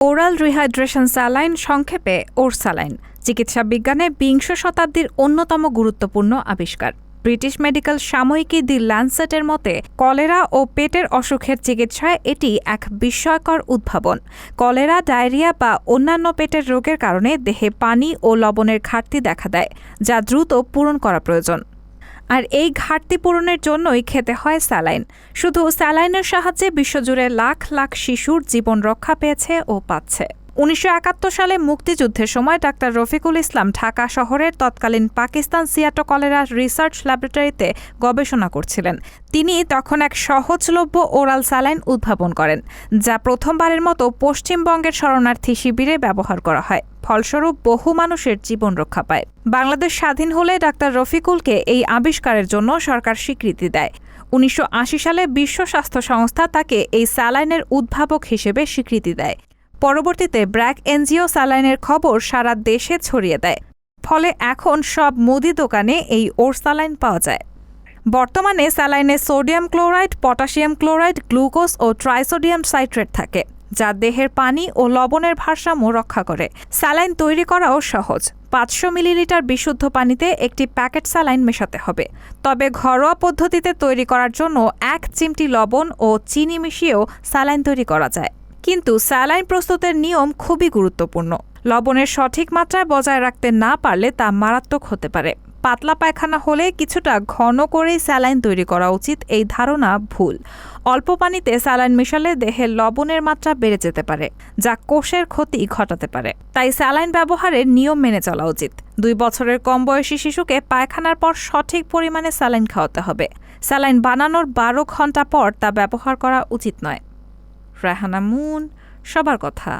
Oral rehydration saline, সংক্ষেপে ORSaline, চিকিৎসা বিজ্ঞানে বিংশ শতাব্দীর অন্যতম গুরুত্বপূর্ণ আবিষ্কার। ব্রিটিশ মেডিকেল সাময়িকী দি ল্যান্সেটের মতে কলেরা ও পেটের অসুখের চিকিৎসায় এটি এক বিস্ময়কর উদ্ভাবন। কলেরা, ডায়রিয়া বা অন্যান্য পেটের রোগের কারণে দেহে পানি ও লবণের ঘাটতি দেখা দেয়, যা দ্রুত পূরণ করা প্রয়োজন। আর এই ঘাটতি পূরণের জন্যই খেতে হয় স্যালাইন। শুধু স্যালাইনের সাহায্যে বিশ্বজুড়ে লাখ লাখ শিশুর জীবন রক্ষা পেয়েছে ও পাচ্ছে। ১৯৭১ সালে মুক্তিযুদ্ধের সময় ডাক্তার রফিকুল ইসলাম ঢাকা শহরের তৎকালীন পাকিস্তান সিয়াটো কলেরা রিসার্চ ল্যাবরেটরিতে গবেষণা করছিলেন। তিনি তখন এক সহজলভ্য ওরাল স্যালাইন উদ্ভাবন করেন, যা প্রথমবারের মতো পশ্চিমবঙ্গের শরণার্থী শিবিরে ব্যবহার করা হয়। ফলস্বরূপ বহু মানুষের জীবন রক্ষা পায়। বাংলাদেশ স্বাধীন হলে ডাক্তার রফিকুলকে এই আবিষ্কারের জন্য সরকার স্বীকৃতি দেয়। ১৯৮০ সালে বিশ্ব স্বাস্থ্য সংস্থা তাকে এই স্যালাইনের উদ্ভাবক হিসেবে স্বীকৃতি দেয়। পরবর্তীতে ব্র্যাক এনজিও স্যালাইনের খবর সারা দেশে ছড়িয়ে দেয়। ফলে এখন সব মুদি দোকানে এই ওরস্যালাইন পাওয়া যায়। বর্তমানে স্যালাইনে sodium chloride, potassium chloride, glucose ও ট্রাইসোডিয়াম সাইট্রেট থাকে, যা দেহের পানি ও লবণের ভারসাম্য রক্ষা করে। স্যালাইন তৈরি করাও সহজ। ৫০০ মিলিলিটার বিশুদ্ধ পানিতে একটি প্যাকেট স্যালাইন মেশাতে হবে। তবে ঘরোয়া পদ্ধতিতে তৈরি করার জন্য ১ চিমটি লবণ ও চিনি মিশিয়েও স্যালাইন তৈরি করা যায়। কিন্তু স্যালাইন প্রস্তুতের নিয়ম খুবই গুরুত্বপূর্ণ। লবণের সঠিক মাত্রায় বজায় রাখতে না পারলে তা মারাত্মক হতে পারে। পাতলা পায়খানা হলে কিছুটা ঘন করেই স্যালাইন তৈরি করা উচিত, এই ধারণা ভুল। অল্প পানিতে স্যালাইন মেশালে দেহে লবণের মাত্রা বেড়ে যেতে পারে, যা কোষের ক্ষতি ঘটাতে পারে। তাই স্যালাইন ব্যবহারের নিয়ম মেনে চলা উচিত। ২ বছরের কম বয়সী শিশুকে পায়খানার পর সঠিক পরিমাণে স্যালাইন খাওয়াতে হবে। স্যালাইন বানানোর ১২ ঘণ্টা পর তা ব্যবহার করা উচিত নয়। রায়হানা মুন, সবার কথা।